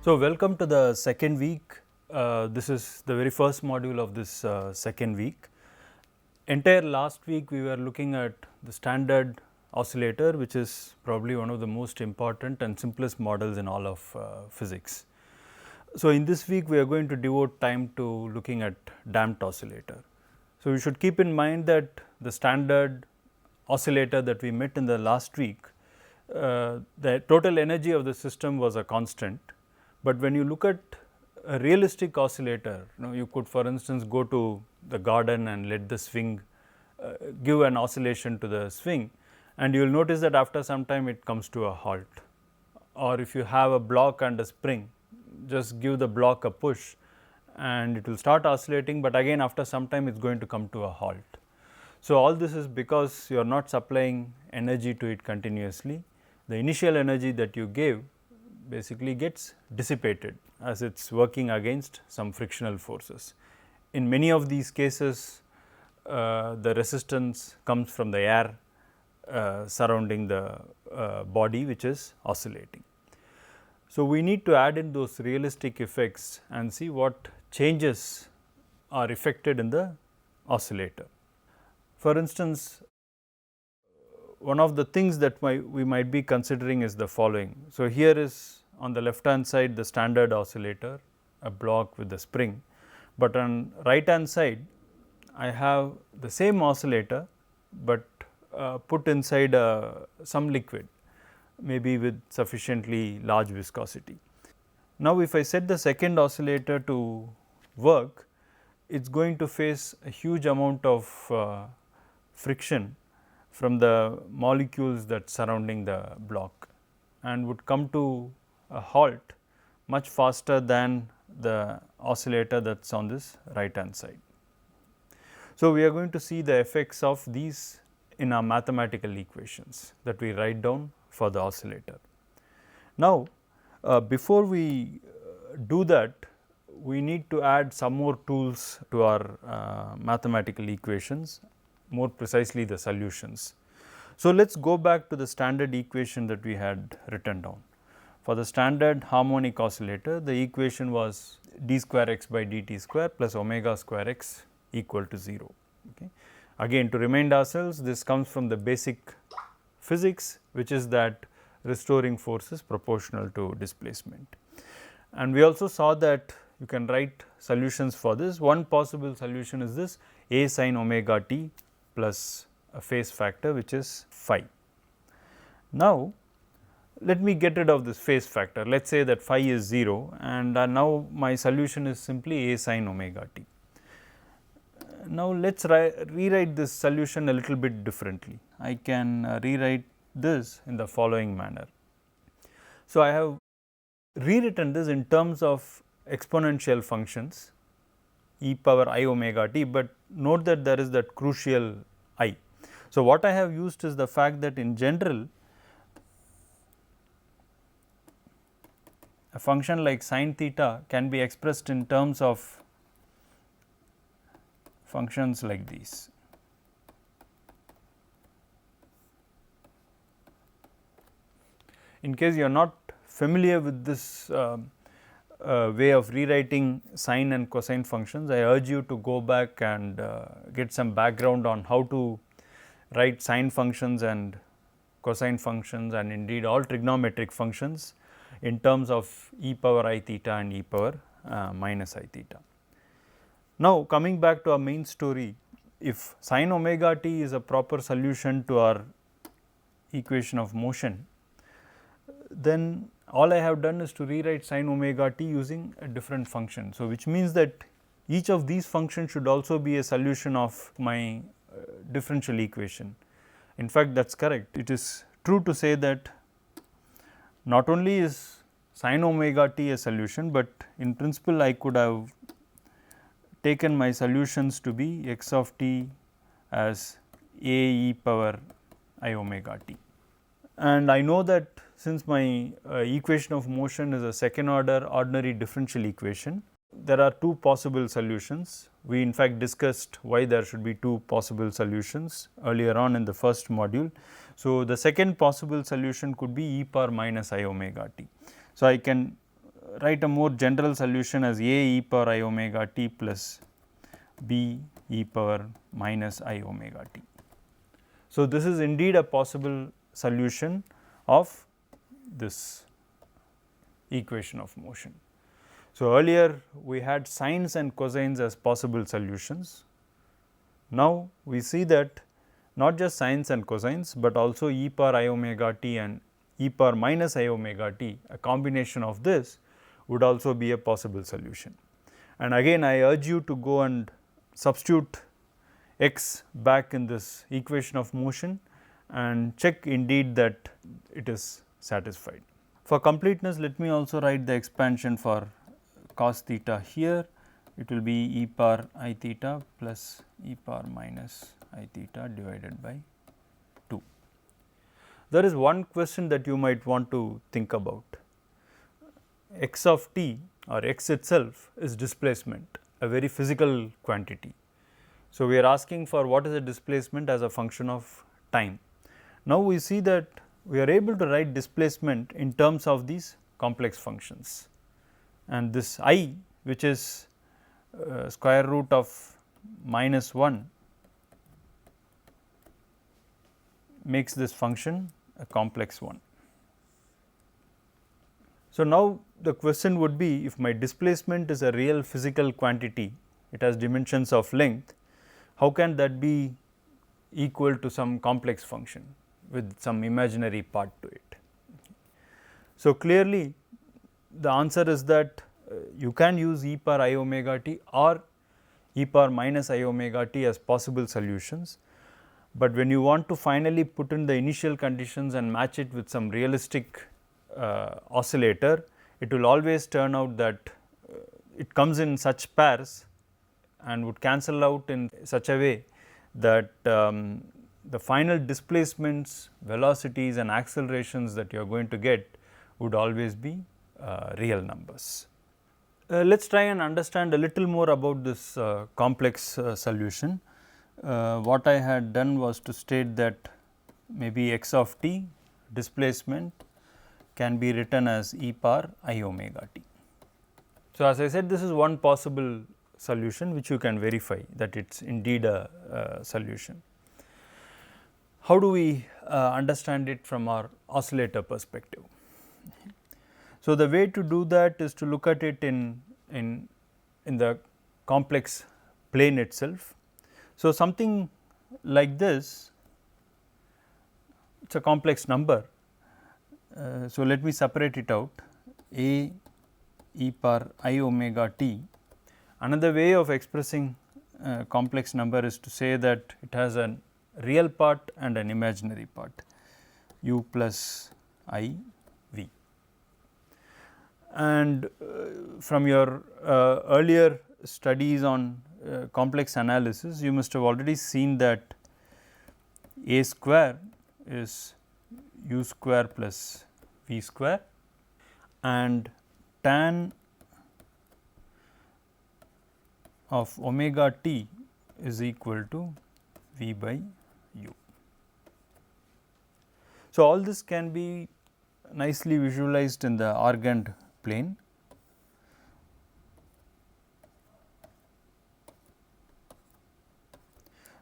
So, welcome to the second week. This is the very first module of this second week. Entire last week we were looking at the standard oscillator, which is probably one of the most important and simplest models in all of physics. So, in this week we are going to devote time to looking at damped oscillator. So, you should keep in mind that the standard oscillator that we met in the last week, the total energy of the system was a constant. But when you look at a realistic oscillator, you could for instance go to the garden and let the swing give an oscillation to the swing, and you will notice that after some time it comes to a halt. Or if you have a block and a spring, just give the block a push and it will start oscillating, but again after some time it is going to come to a halt. So, all this is because you are not supplying energy to it continuously. The initial energy that you gave basically gets dissipated as it is working against some frictional forces. In many of these cases, the resistance comes from the air surrounding the body which is oscillating. So, we need to add in those realistic effects and see what changes are effected in the oscillator. For instance, one of the things that we might be considering is the following. So, here is on the left hand side the standard oscillator, a block with the spring, but on right hand side I have the same oscillator, but put inside some liquid, maybe with sufficiently large viscosity. Now, if I set the second oscillator to work, it is going to face a huge amount of friction from the molecules that surrounding the block and would come to a halt much faster than the oscillator that is on this right hand side. So, we are going to see the effects of these in our mathematical equations that we write down for the oscillator. Now, before we do that, we need to add some more tools to our mathematical equations, more precisely the solutions. So, let us go back to the standard equation that we had written down. For the standard harmonic oscillator, the equation was d square x by dt square plus omega square x equal to 0. Okay. Again, to remind ourselves, this comes from the basic physics, which is that restoring force is proportional to displacement. And we also saw that you can write solutions for this. One possible solution is this a sin omega t plus a phase factor, which is phi. Now, let me get rid of this phase factor. Let us say that phi is 0 and now my solution is simply a sin omega t. Now, let us rewrite this solution a little bit differently. I can rewrite this in the following manner. So, I have rewritten this in terms of exponential functions e power I omega t, but note that there is that crucial I. So, what I have used is the fact that in general a function like sin theta can be expressed in terms of functions like these. In case you are not familiar with this way of rewriting sine and cosine functions, I urge you to go back and get some background on how to write sine functions and cosine functions and indeed all trigonometric functions in terms of e power I theta and e power minus I theta. Now, coming back to our main story, if sin omega t is a proper solution to our equation of motion, then all I have done is to rewrite sin omega t using a different function. So, which means that each of these functions should also be a solution of my differential equation. In fact, that is correct. It is true to say that not only is sin omega t a solution, but in principle I could have taken my solutions to be x of t as a e power I omega t. And I know that since my equation of motion is a second order ordinary differential equation, there are two possible solutions. We in fact discussed why there should be two possible solutions earlier on in the first module. So, the second possible solution could be e power minus I omega t. So, I can write a more general solution as a e power I omega t plus b e power minus I omega t. So, this is indeed a possible solution of this equation of motion. So, earlier we had sines and cosines as possible solutions. Now, we see that not just sines and cosines, but also e power I omega t and e power minus I omega t, a combination of this would also be a possible solution. And again I urge you to go and substitute x back in this equation of motion and check indeed that it is satisfied. For completeness, let me also write the expansion for cos theta here. It will be e power I theta plus e power minus I theta divided by 2. There is one question that you might want to think about. X of t or x itself is displacement, a very physical quantity. So, we are asking for what is the displacement as a function of time. Now, we see that we are able to write displacement in terms of these complex functions, and this I, which is square root of minus 1, makes this function a complex one. So, now the question would be, if my displacement is a real physical quantity, it has dimensions of length, how can that be equal to some complex function with some imaginary part to it? So, clearly the answer is that you can use e power I omega t or e power minus I omega t as possible solutions, but when you want to finally put in the initial conditions and match it with some realistic oscillator, it will always turn out that it comes in such pairs and would cancel out in such a way that the final displacements, velocities and accelerations that you are going to get would always be real numbers. Let us try and understand a little more about this complex solution. What I had done was to state that maybe x of t displacement can be written as e power I omega t. So, as I said, this is one possible solution which you can verify that it is indeed a solution. How do we understand it from our oscillator perspective? So, the way to do that is to look at it in the complex plane itself. So, something like this, it is a complex number. So, let me separate it out, a e power I omega t. Another way of expressing a complex number is to say that it has a real part and an imaginary part, u plus I v. And from your earlier studies on complex analysis, you must have already seen that a square is u square plus v square, and tan of omega t is equal to v by u. So, all this can be nicely visualized in the Argand plane.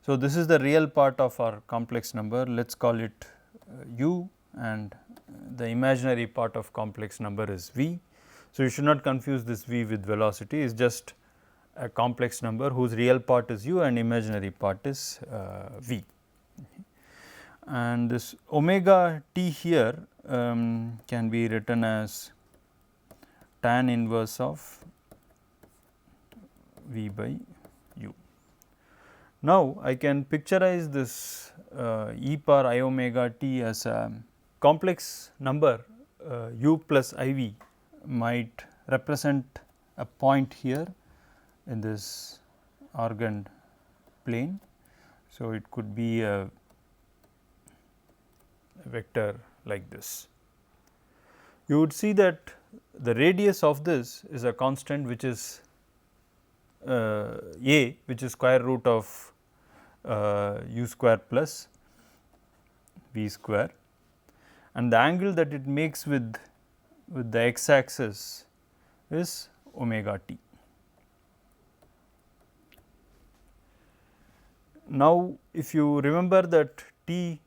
So, this is the real part of our complex number, let us call it u, and the imaginary part of complex number is v. So, you should not confuse this v with velocity, it is just a complex number whose real part is u and imaginary part is v. And this omega t here can be written as tan inverse of v by u. Now, I can picturize this e power I omega t as a complex number u plus I v might represent a point here in this Argand plane. So, it could be a vector like this. You would see that the radius of this is a constant which is a, which is square root of u square plus v square, and the angle that it makes with the x axis is omega t. Now, if you remember that t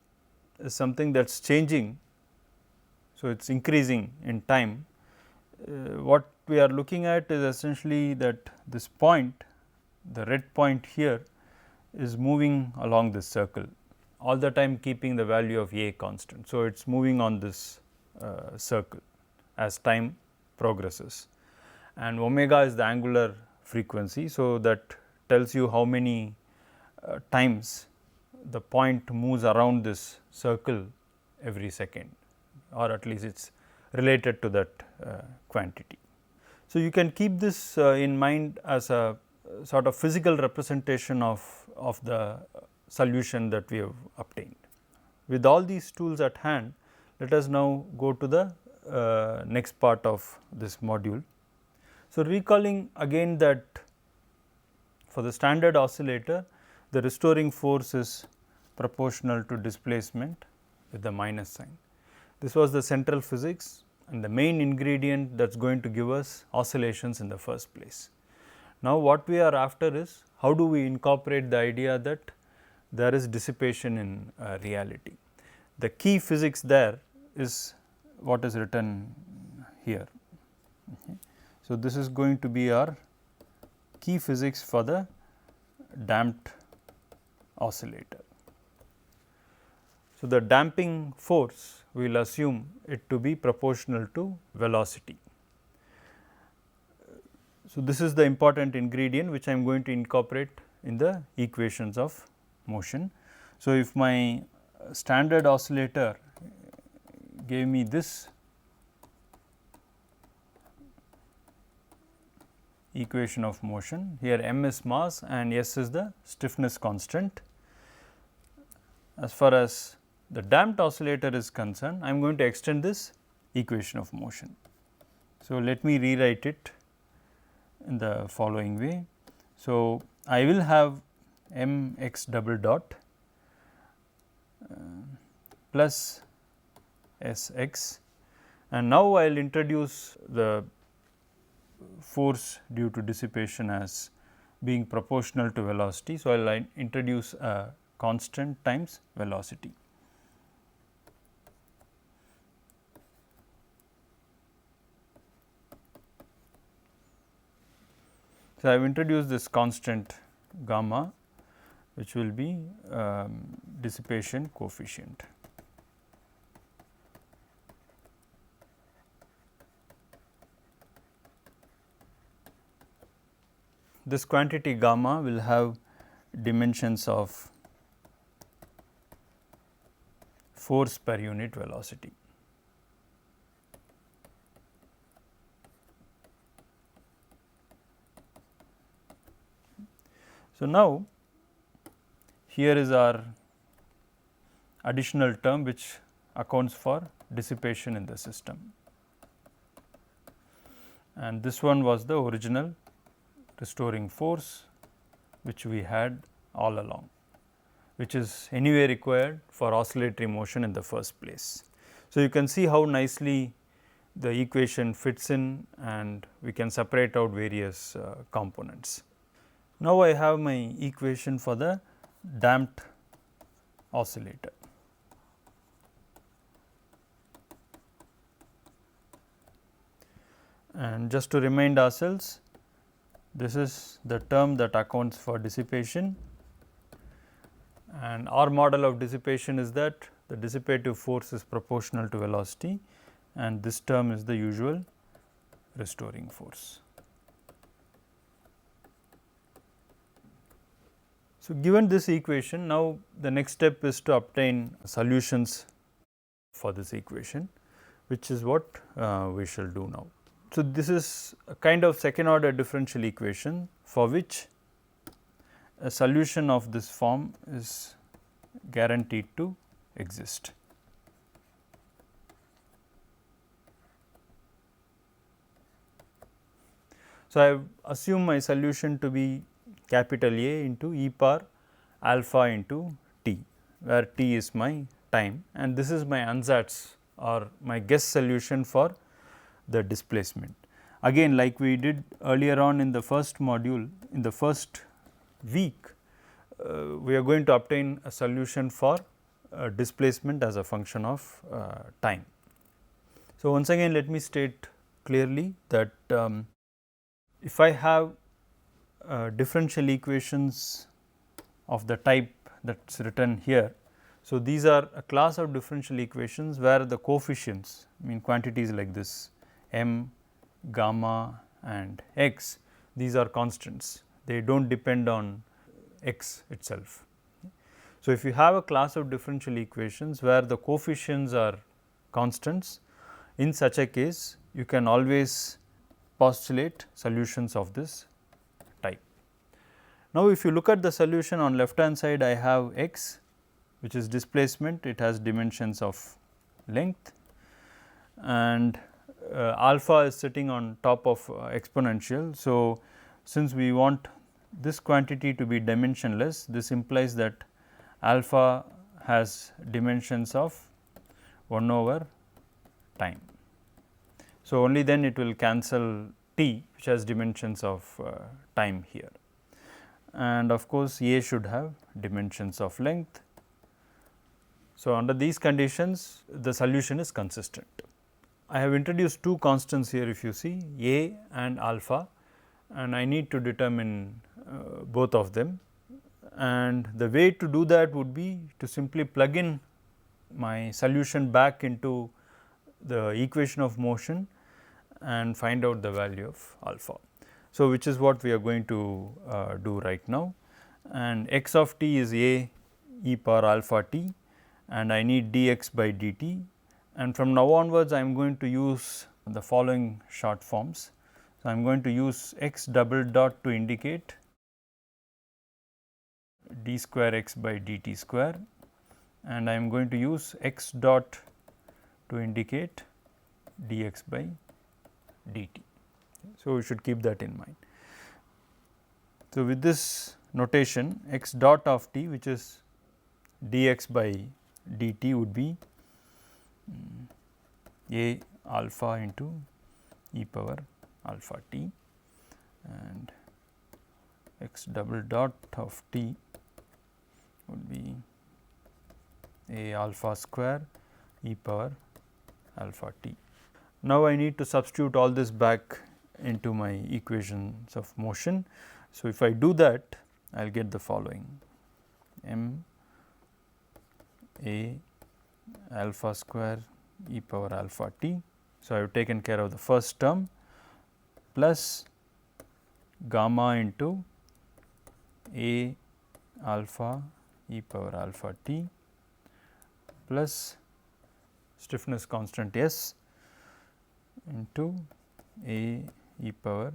is something that is changing, so it is increasing in time, what we are looking at is essentially that this point, the red point here, is moving along this circle, all the time keeping the value of a constant. So, it is moving on this circle as time progresses, and omega is the angular frequency. So, that tells you how many times the point moves around this circle every second, or at least it is related to that quantity. So, you can keep this in mind as a sort of physical representation of the solution that we have obtained. With all these tools at hand, let us now go to the next part of this module. So, recalling again that for the standard oscillator, the restoring force is proportional to displacement with the minus sign. This was the central physics and the main ingredient that is going to give us oscillations in the first place. Now, what we are after is how do we incorporate the idea that there is dissipation in reality. The key physics there is what is written here. Okay. So, this is going to be our key physics for the damped oscillator. So, the damping force we will assume it to be proportional to velocity. So, this is the important ingredient which I am going to incorporate in the equations of motion. So, if my standard oscillator gave me this equation of motion, here m is mass and s is the stiffness constant. As far as the damped oscillator is concerned, I am going to extend this equation of motion. So, let me rewrite it in the following way. So, I will have m x double dot plus s x, and now I will introduce the force due to dissipation as being proportional to velocity. So, I will introduce a constant times velocity. So, I have introduced this constant gamma, which will be dissipation coefficient. This quantity gamma will have dimensions of force per unit velocity. So, now here is our additional term which accounts for dissipation in the system, and this one was the original restoring force which we had all along, which is anyway required for oscillatory motion in the first place. So, you can see how nicely the equation fits in, and we can separate out various components. Now, I have my equation for the damped oscillator. And just to remind ourselves, this is the term that accounts for dissipation, and our model of dissipation is that the dissipative force is proportional to velocity, and this term is the usual restoring force. So, given this equation, now the next step is to obtain solutions for this equation, which is what we shall do now. So, this is a kind of second order differential equation for which a solution of this form is guaranteed to exist. So, I have assumed my solution to be capital A into e power alpha into t, where t is my time, and this is my ansatz or my guess solution for the displacement. again like we did earlier on in the first module, in the first week, we are going to obtain a solution for displacement as a function of time. So, once again let me state clearly that if I have differential equations of the type that is written here. So, these are a class of differential equations where the coefficients, I mean quantities like this m, gamma and x, these are constants, they do not depend on x itself. So, if you have a class of differential equations where the coefficients are constants, in such a case you can always postulate solutions of this type. Now, if you look at the solution on left hand side, I have x which is displacement, it has dimensions of length, and alpha is sitting on top of exponential. So, since we want this quantity to be dimensionless, this implies that alpha has dimensions of 1 over time. So, only then it will cancel t which has dimensions of time here, and of course, A should have dimensions of length. So, under these conditions the solution is consistent. I have introduced two constants here, if you see A and alpha, and I need to determine both of them, and the way to do that would be to simply plug in my solution back into the equation of motion and find out the value of alpha. So, which is what we are going to do right now, and x of t is a e power alpha t, and I need dx by dt, and from now onwards I am going to use the following short forms. So, I am going to use x double dot to indicate d square x by dt square, and I am going to use x dot to indicate dx by dt. So, we should keep that in mind. So, with this notation x dot of t, which is dx by dt, would be a alpha into e power alpha t, and x double dot of t would be a alpha square e power alpha t. Now, I need to substitute all this back into my equations of motion. So, if I do that, I will get the following: m a alpha square e power alpha t. So, I have taken care of the first term, plus gamma into a alpha e power alpha t, plus stiffness constant S into a e power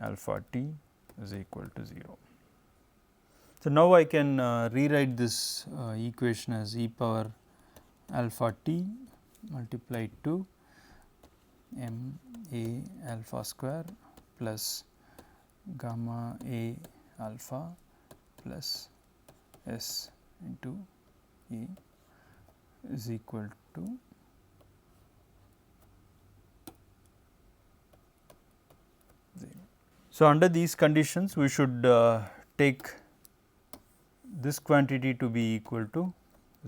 alpha t is equal to 0. So, now I can rewrite this equation as e power alpha t multiplied to m a alpha square plus gamma a alpha plus S into E is equal to So, under these conditions we should take this quantity to be equal to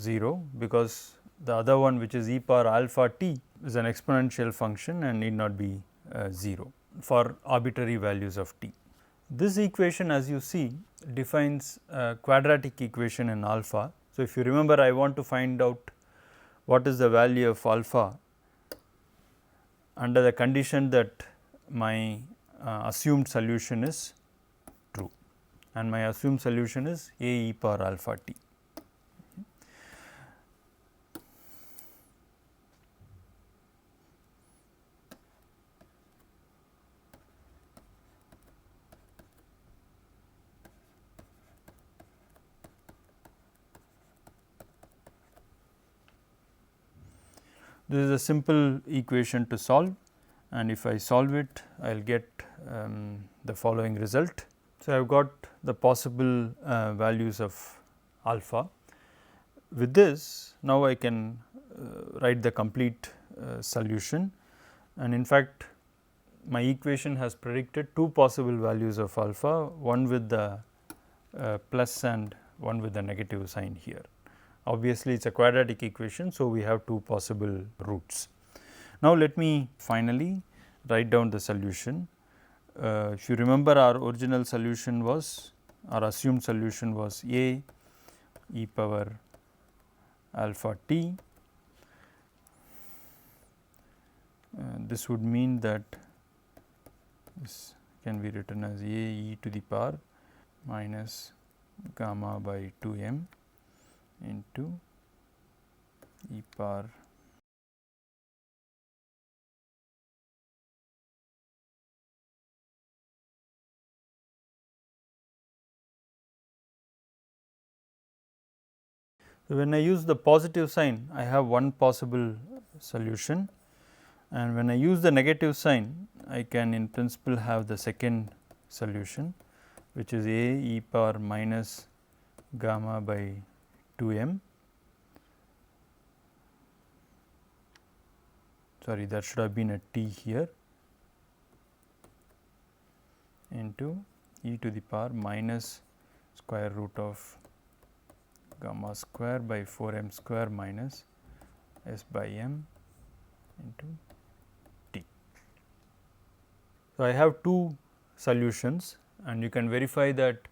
0, because the other one, which is e power alpha t, is an exponential function and need not be 0 for arbitrary values of t. This equation, as you see, defines a quadratic equation in alpha. So, if you remember, I want to find out what is the value of alpha under the condition that my assumed solution is true, and my assumed solution is a e power alpha t. This is a simple equation to solve, and if I solve it, I will get the following result. So, I have got the possible values of alpha. With this, now I can write the complete solution, and in fact my equation has predicted two possible values of alpha, one with the plus and one with the negative sign here. Obviously, it is a quadratic equation. So, we have two possible roots. Now, let me finally write down the solution. If you remember, our original solution was, our assumed solution was a e power alpha t. This would mean that this can be written as a e to the power minus gamma by 2 m into e power So, when I use the positive sign, I have one possible solution, and when I use the negative sign, I can in principle have the second solution, which is a e power minus gamma by 2 m. Sorry, that should have been a t here, into e to the power minus square root of gamma square by 4 m square minus s by m into t. So, I have two solutions, and you can verify that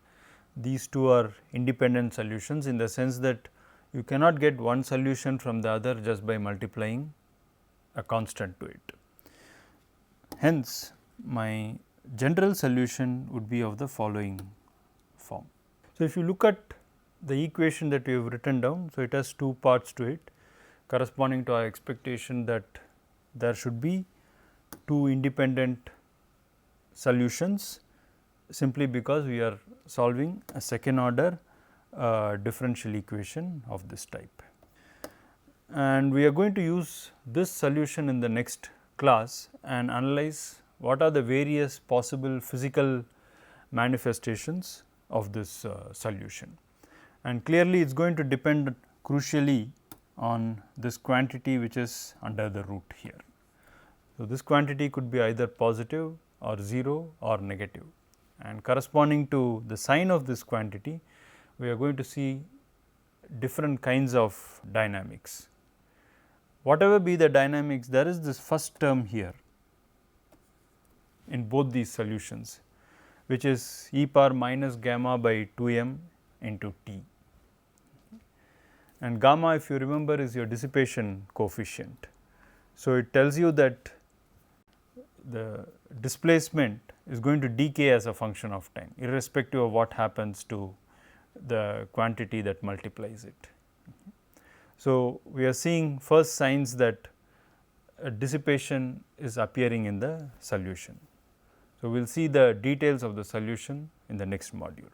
these two are independent solutions, in the sense that you cannot get one solution from the other just by multiplying a constant to it. Hence, my general solution would be of the following form. So, if you look at the equation that we have written down, so it has two parts to it, corresponding to our expectation that there should be two independent solutions, simply because we are solving a second order differential equation of this type. And we are going to use this solution in the next class and analyze what are the various possible physical manifestations of this solution. And clearly, it is going to depend crucially on this quantity which is under the root here. So, this quantity could be either positive or 0 or negative, and corresponding to the sign of this quantity, we are going to see different kinds of dynamics. Whatever be the dynamics, there is this first term here in both these solutions, which is e power minus gamma by 2 m into t. And gamma, if you remember, is your dissipation coefficient. So, it tells you that the displacement is going to decay as a function of time, irrespective of what happens to the quantity that multiplies it. So, we are seeing first signs that dissipation is appearing in the solution. So, we will see the details of the solution in the next module.